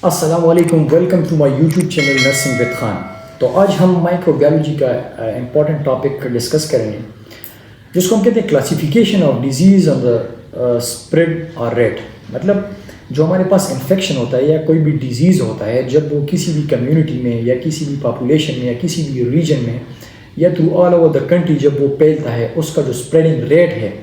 अस्सलाम वालेकुम, welcome to my YouTube channel nursing with Khan. तो आज हम माइक्रोबायोलॉजी का इम्पॉर्टेंट टॉपिक डिस्कस करेंगे जिसको हम कहते हैं classification of disease on the spread और रेट। मतलब जो हमारे पास इन्फेक्शन होता है या कोई भी डिजीज़ होता है, जब वो किसी भी कम्युनिटी में या किसी भी पॉपुलेशन में या किसी भी रीजन में या through all over the country जब वो फैलता है, उसका जो स्प्रेडिंग रेट है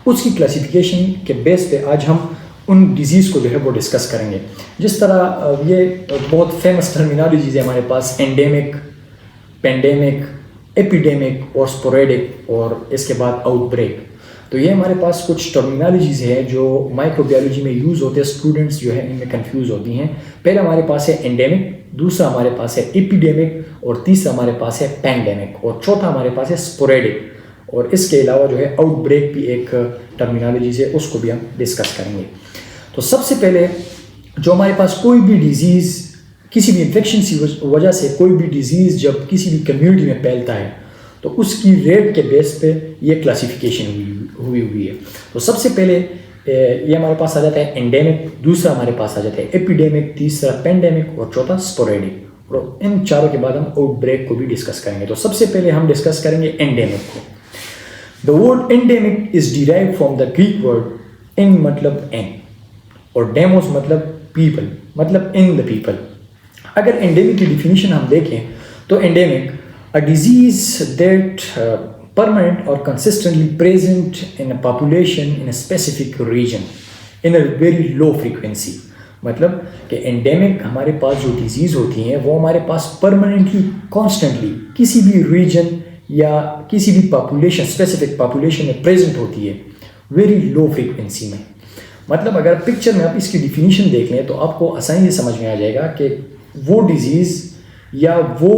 उसकी क्लासिफिकेशन के बेस पे आज हम उन डिजीज़ को जो है वो डिस्कस करेंगे। जिस तरह ये बहुत फेमस टर्मिनोलॉजीज़ है हमारे पास, एंडेमिक, पेंडेमिक, एपिडेमिक और स्पोरेडिक और इसके बाद आउटब्रेक। तो ये हमारे पास कुछ टर्मिनोलॉजीज़ है जो माइक्रोबायोलॉजी में यूज़ होते हैं। स्टूडेंट्स जो है इनमें कंफ्यूज होती हैं। पहला हमारे पास है एंडेमिक, दूसरा हमारे पास है एपिडेमिक और तीसरा हमारे पास है पैंडेमिक और चौथा हमारे पास है स्पोरेडिक। और इसके अलावा जो है आउटब्रेक भी एक टर्मिनोलॉजी है, उसको भी हम डिस्कस करेंगे। तो सबसे पहले जो हमारे पास कोई भी डिजीज़, किसी भी इन्फेक्शन की वजह से कोई भी डिजीज़ जब किसी भी कम्युनिटी में फैलता है तो उसकी रेट के बेस पे ये क्लासिफिकेशन हुई है। तो सबसे पहले ये हमारे पास आ जाता है एंडेमिक, दूसरा हमारे पास आ जाता है एपिडेमिक, तीसरा पेंडेमिक और चौथा स्पोरेडिक। और इन चारों के बाद हम आउटब्रेक को भी डिस्कस करेंगे। तो सबसे पहले हम डिस्कस करेंगे एंडेमिक को। The word endemic is derived from the Greek word in मतलब एन और डेमोस मतलब पीपल, मतलब इन द पीपल। अगर एंडेमिक की डिफिनीशन हम देखें तो endemic a disease that permanent और consistently present in a population in a specific region in a very low frequency. मतलब कि एंडेमिक हमारे पास जो डिजीज़ होती हैं वो हमारे पास परमानेंटली कॉन्स्टेंटली किसी भी रीजन या किसी भी पॉपुलेशन, स्पेसिफिक पॉपुलेशन में प्रेजेंट होती है वेरी लो फ्रीक्वेंसी में। मतलब अगर पिक्चर में आप इसकी डिफिनीशन देख लें तो आपको आसानी से समझ में आ जाएगा कि वो डिजीज़ या वो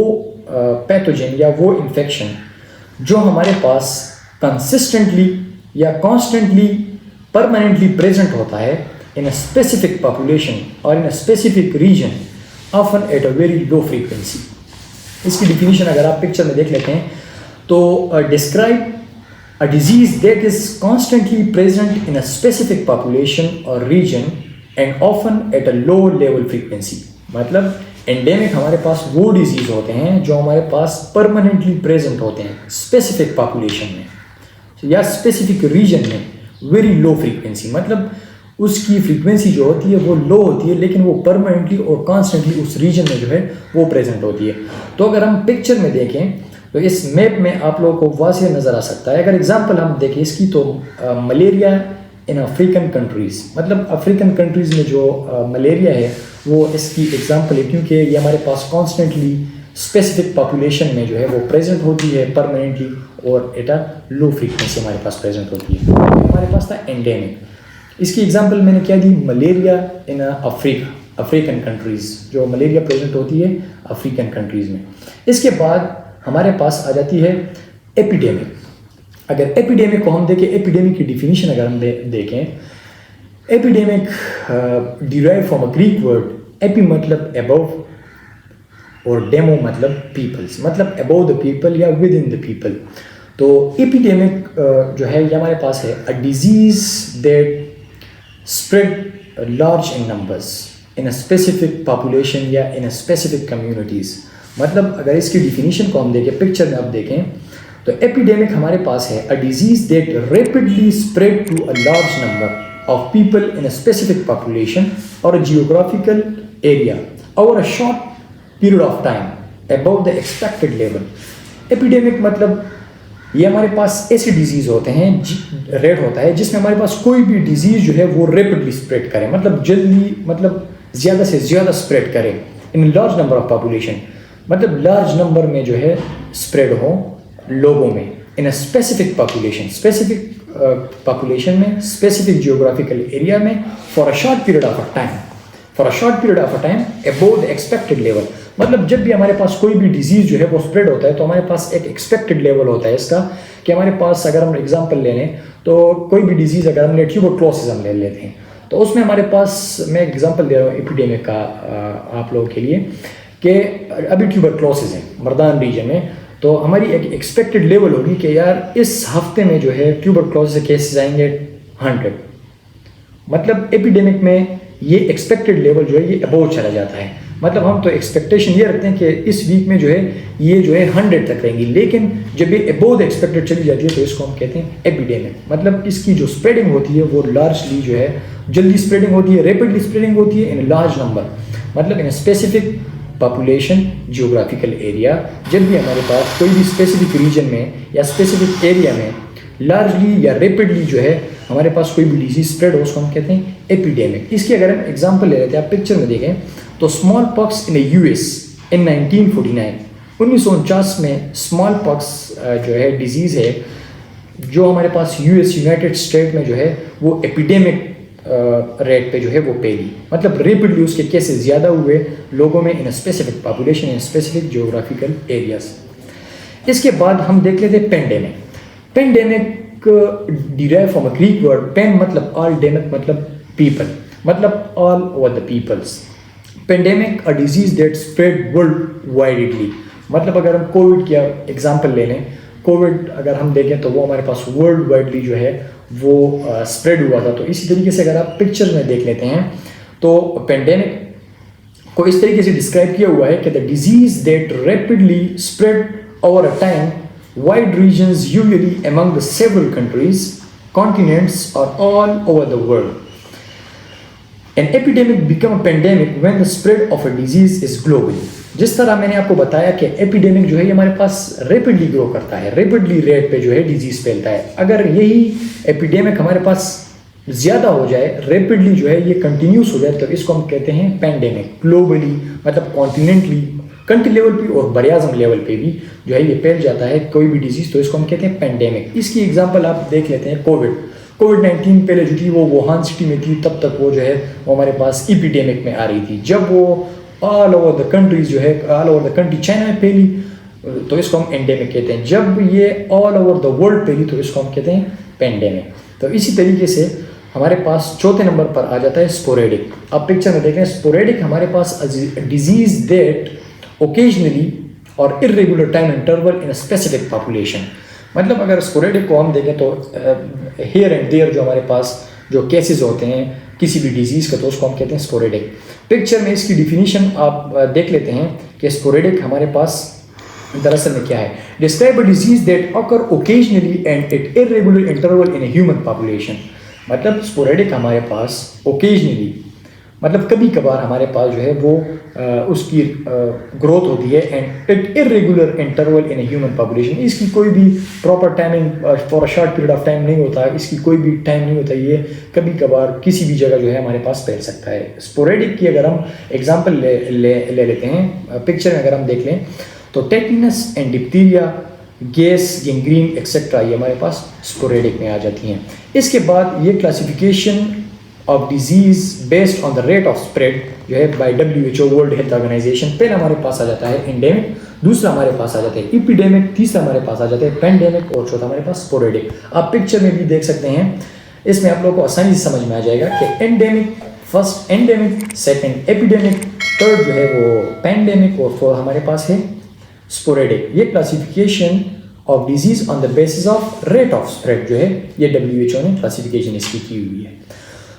पैथोजन या वो इन्फेक्शन जो हमारे पास कंसिस्टेंटली या कॉन्स्टेंटली परमानेंटली प्रेजेंट होता है इन अ स्पेसिफिक पॉपुलेशन और in a specific region often at a very low frequency. इसकी डिफिनीशन अगर आप पिक्चर में देख लेते हैं तो describe a disease that is constantly present in a specific population or region and often at a low level frequency। मतलब endemic हमारे पास वो डिजीज़ होते हैं जो हमारे पास परमानेंटली प्रेजेंट होते हैं स्पेसिफिक पॉपुलेशन में या स्पेसिफिक रीजन में वेरी लो फ्रीक्वेंसी। मतलब उसकी फ्रीक्वेंसी जो होती है वो लो होती है लेकिन वो परमानेंटली और कॉन्स्टेंटली उस रीजन में जो है वो प्रेजेंट होती है। तो अगर हम पिक्चर में देखें तो इस मैप में आप लोगों को वाज़ेह नज़र आ सकता है। अगर एग्जांपल हम देखें इसकी तो मलेरिया इन अफ्रीकन कंट्रीज़, मतलब अफ्रीकन कंट्रीज़ में जो मलेरिया है वो इसकी एग्जांपल है क्योंकि ये हमारे पास कॉन्स्टेंटली स्पेसिफिक पॉपुलेशन में जो है वो प्रेजेंट होती है परमानेंटली और एट अ लो फ्रीक्वेंसी हमारे पास प्रेजेंट होती है। हमारे पास था एंडेमिक, इसकी एग्जांपल मैंने क्या दी, मलेरिया इन अफ्रीकन कंट्रीज़, जो मलेरिया प्रेजेंट होती है अफ्रीकन कंट्रीज़ में। इसके बाद हमारे पास आ जाती है एपिडेमिक। अगर एपिडेमिक को हम देखें, एपिडेमिक की डिफिनीशन अगर हम देखें, epidemic derive from a Greek word AP मतलब अबव और डेमो मतलब पीपल्स, मतलब अबव द पीपल या विद इन द पीपल। तो एपिडेमिक जो है ये हमारे पास है a disease that spread large in numbers in a specific population या इन अ स्पेसिफिक कम्युनिटीज़। मतलब अगर इसकी डिफिनीशन को हम देखें, पिक्चर में आप देखें तो एपिडेमिक हमारे पास है a disease that rapidly spread to a large number of people in a specific population और a geographical area over a short period of time above the expected level. Epidemic मतलब ये हमारे पास ऐसे डिजीज़ होते हैं, रेट होता है जिसमें हमारे पास कोई भी डिजीज़ जो है वो रैपिडली स्प्रेड करे, मतलब जल्दी, मतलब ज़्यादा से ज़्यादा स्प्रेड करे in large number of population, मतलब लार्ज नंबर में जो है स्प्रेड हो लोगों में in a specific population, specific population में, स्पेसिफिक जियोग्राफिकल एरिया में for a short period of a time above the expected level. मतलब जब भी हमारे पास कोई भी डिजीज़ जो है वो स्प्रेड होता है तो हमारे पास एक एक्सपेक्टेड लेवल होता है इसका, कि हमारे पास अगर हम एग्जांपल ले लें तो कोई भी डिजीज़ अगर हमने ट्यूबरक्लोसिस हम ले लेते हैं तो उसमें हमारे पास, मैं एग्जांपल दे रहा हूँ एपिडेमिक का आप लोगों के लिए, कि अभी ट्यूबरक्लोसिस है मर्दान रीजन में, तो हमारी एक एक्सपेक्टेड लेवल होगी कि यार इस हफ्ते में जो है ट्यूबरक्लोसिस केसेस आएंगे 100। मतलब एपिडेमिक में ये एक्सपेक्टेड लेवल जो है ये अबोव चला जाता है। मतलब हम तो एक्सपेक्टेशन ये रखते हैं कि इस वीक में जो है ये जो है 100 तक रहेंगी, लेकिन जब ये अबोव एक्सपेक्टेड चली जाती है तो इसको हम कहते हैं एपिडेमिक। मतलब इसकी जो स्प्रेडिंग होती है वो लार्जली जो है जल्दी स्प्रेडिंग होती है, रैपिडली स्प्रेडिंग होती है इन लार्ज नंबर, मतलब इन स्पेसिफिक पॉपुलेशन जियोग्राफिकल एरिया। जब भी हमारे पास कोई भी स्पेसिफिक रीजन में या स्पेसिफिक एरिया में लार्जली या रैपिडली जो है हमारे पास कोई भी डिजीज स्प्रेड हो उसको हम कहते हैं एपिडेमिक। इसकी अगर हम एग्जांपल ले लेते हैं, आप पिक्चर में देखें तो स्मॉल पॉक्स इन यूएस इन 1949 में स्मॉल पॉक्स जो है डिजीज़ है जो हमारे पास यूएस यूनाइटेड स्टेट में जो है वो एपिडेमिक रेट पे जो है वो फैली, मतलब रेपिडली उसके केसेस ज़्यादा हुए लोगों में in specific population in specific geographical areas. इसके बाद हम देख लेते हैं pandemic. Pandemic derive from a Greek word pan मतलब ऑल, डेमिक मतलब पीपल, मतलब all over the peoples. Pandemic a disease that spread world widely, मतलब अगर हम कोविड का एग्जांपल ले लें, कोविड अगर हम देखें तो वो हमारे पास वर्ल्ड वाइडली जो है वो स्प्रेड हुआ था। तो इसी तरीके से अगर आप पिक्चर में देख लेते हैं तो पेंडेमिक को इस तरीके से डिस्क्राइब किया हुआ है कि the disease that rapidly spread over a time wide regions usually among the several countries, continents or all over the world. An epidemic become a pandemic when the spread of a disease is globally. जिस तरह मैंने आपको बताया कि epidemic जो है ये हमारे पास रैपिडली ग्रो करता है, रैपिडली रेट पे जो है डिजीज फैलता है। अगर यही एपिडेमिक हमारे पास ज़्यादा हो जाए, रैपिडली जो है ये कंटिन्यूस हो जाए, तो इसको हम कहते हैं पेंडेमिक। ग्लोबली मतलब कॉन्टिनेंटली, कंट्री लेवल पे और बड़े-आज़म लेवल पे भी जो है ये फैल जाता है कोई भी डिजीज़, तो इसको हम कहते हैं पेंडेमिक। इसकी एग्जांपल आप देख लेते हैं कोविड-19 पहले जो थी वो वुहान सिटी में थी, तब तक वो जो है वो हमारे पास एपिडेमिक में आ रही थी। जब वो ऑल ओवर द कंट्रीज जो है all over the country China में फैली तो इसको हम एंडेमिक कहते हैं। जब ये ऑल ओवर द वर्ल्ड फैली तो इसको हम कहते हैं पेंडेमिक। तो इसी तरीके से हमारे पास चौथे नंबर पर आ जाता है स्पोरेडिक। आप पिक्चर में देखें, स्पोरेडिक हमारे पास disease that occasionally or irregular time interval in a specific population। मतलब अगर स्पोरेडिक को हम देखें तो here and there जो हमारे पास जो केसेस होते हैं किसी भी डिजीज़ का तो उसको हम कहते हैं स्पोरेडिक। पिक्चर में इसकी डिफिनीशन आप देख लेते हैं कि स्पोरेडिक हमारे पास दरअसल में क्या है। Describe a disease that occur occasionally and at irregular interval in a human population. मतलब स्पोरेडिक हमारे पास ओकेजनली मतलब कभी कभार हमारे पास जो है वो उसकी ग्रोथ होती है and at irregular interval in a human population. इसकी कोई भी proper timing for a short period of time नहीं होता, इसकी कोई भी टाइम नहीं होता, ये कभी कभार किसी भी जगह जो है हमारे पास फैल सकता है। स्पोरेडिक की अगर हम एग्जांपल ले लेते हैं, पिक्चर में अगर हम देख लें तो tetanus and diphtheria, gas, gangrene etcetera ये हमारे पास स्पोरेडिक में आ जाती हैं। इसके बाद ये classification of disease based on the rate of spread जो है by WHO world health organization, पहला हमारे पास आ जाता है एंडेमिक, दूसरा हमारे पास आ जाता है एपिडेमिक, तीसरा हमारे पास आ जाता है पेंडेमिक और चौथा हमारे पास स्पोरेडिक। आप पिक्चर में भी देख सकते हैं, इसमें आप लोगों को आसानी से समझ में आ जाएगा कि endemic first endemic, second epidemic, third जो है वो पेंडेमिक और फोर्थ हमारे पास है स्पोरेडिक। ये classification of disease on the basis of rate of spread जो है ये WHO ने क्लासिफिकेशन इसकी की हुई है।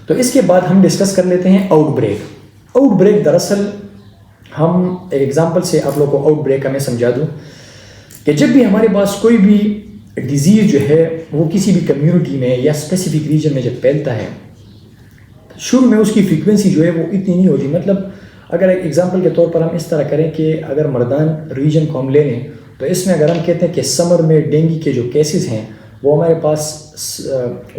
तो इसके बाद हम डिस्कस कर लेते हैं आउटब्रेक। आउटब्रेक दरअसल हम एक एग्जांपल से आप लोगों को आउटब्रेक का मैं समझा दूं कि जब भी हमारे पास कोई भी डिजीज़ जो है वो किसी भी कम्युनिटी में या स्पेसिफिक रीजन में जब फैलता है, शुरू में उसकी फ्रीक्वेंसी जो है वो इतनी नहीं होती। मतलब अगर एक एग्जांपल के तौर पर हम इस तरह करें कि अगर मर्दान रीजन को हम ले लें तो इसमें अगर हम कहते हैं कि समर में डेंगू के जो केसेस हैं वो हमारे पास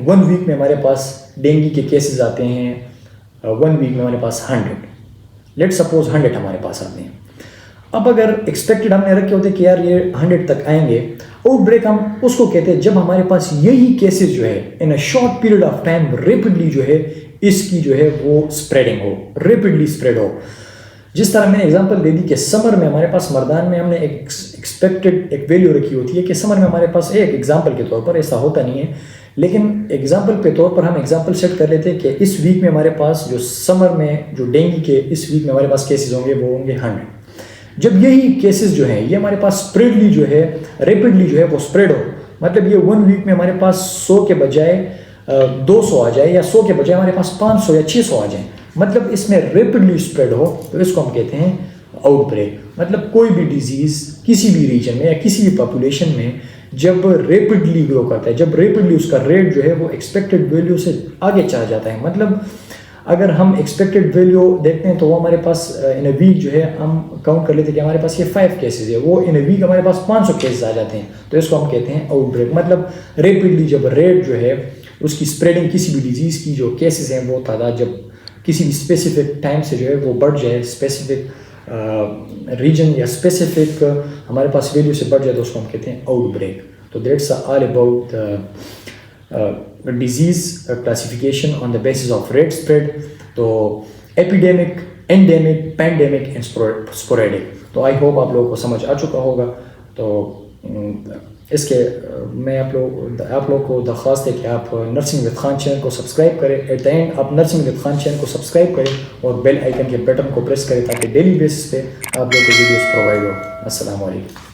1 वीक में हमारे पास डेंगू के केसेस आते हैं, 1 वीक में हमारे पास 100, लेट सपोज 100 हमारे पास आते हैं। अब अगर एक्सपेक्टेड हमने रखे होते कि यार ये 100 तक आएंगे, आउटब्रेक हम उसको कहते हैं जब हमारे पास यही केसेस जो है in a short period of time rapidly जो है इसकी जो है वो स्प्रेडिंग हो, रेपिडली स्प्रेड हो। जिस तरह मैंने एग्जांपल दे दी कि समर में हमारे पास मर्दान में हमने एक एक्सपेक्टेड एक वैल्यू रखी होती है कि समर में हमारे पास एक एग्जांपल के तौर पर, ऐसा होता नहीं है लेकिन एग्जांपल के तौर पर हम एग्जांपल सेट कर लेते हैं कि इस वीक में हमारे पास जो समर में जो डेंगू के इस वीक में हमारे पास केसेस होंगे वो होंगे 100। जब यही केसेस जो हैं ये हमारे पास स्प्रेडली जो है रेपिडली जो है वो स्प्रेड हो, मतलब ये 1 वीक में हमारे पास 100 के बजाय 200 आ जाए या 100 के बजाय हमारे पास 500 या 600 आ जाए, मतलब इसमें रेपिडली स्प्रेड हो तो इसको हम कहते हैं आउटब्रेक। मतलब कोई भी डिजीज़ किसी भी रीजन में या किसी भी पॉपुलेशन में जब रेपिडली ग्रो करता है, जब रेपिडली उसका रेट जो है वो एक्सपेक्टेड वैल्यू से आगे चला जाता है। मतलब अगर हम एक्सपेक्टेड वैल्यू देखते हैं तो वो हमारे पास इन अ वीक जो है हम काउंट कर लेते हैं कि हमारे पास ये 5 केसेस है, वो इन अ वीक हमारे पास 500 केसेस आ जाते हैं, तो इसको हम कहते हैं आउटब्रेक। मतलब रेपिडली जब रेट जो है उसकी स्प्रेडिंग किसी भी डिजीज़ की जो केसेस हैं वो तादाद जब किसी भी स्पेसिफिक टाइम से जो है वो बढ़ जाए, स्पेसिफिक रीजन या स्पेसिफिक हमारे पास वैल्यू से बढ़ जाए तो उसको हम कहते हैं आउटब्रेक। तो that's all about disease classification on the basis of rate spread. तो epidemic, endemic, pandemic and sporadic. तो आई होप आप लोगों को समझ आ चुका होगा। तो इसके मैं आप लोगों को दरख्वास्त है कि आप नर्सिंग विद खान चैनल को सब्सक्राइब करें। एट द एंड आप नर्सिंग विद खान चैनल को सब्सक्राइब करें और बेल आइकन के बटन को प्रेस करें ताकि डेली बेसिस पे आप लोगों को वीडियोस प्रोवाइड हो। अस्सलाम वालेकुम।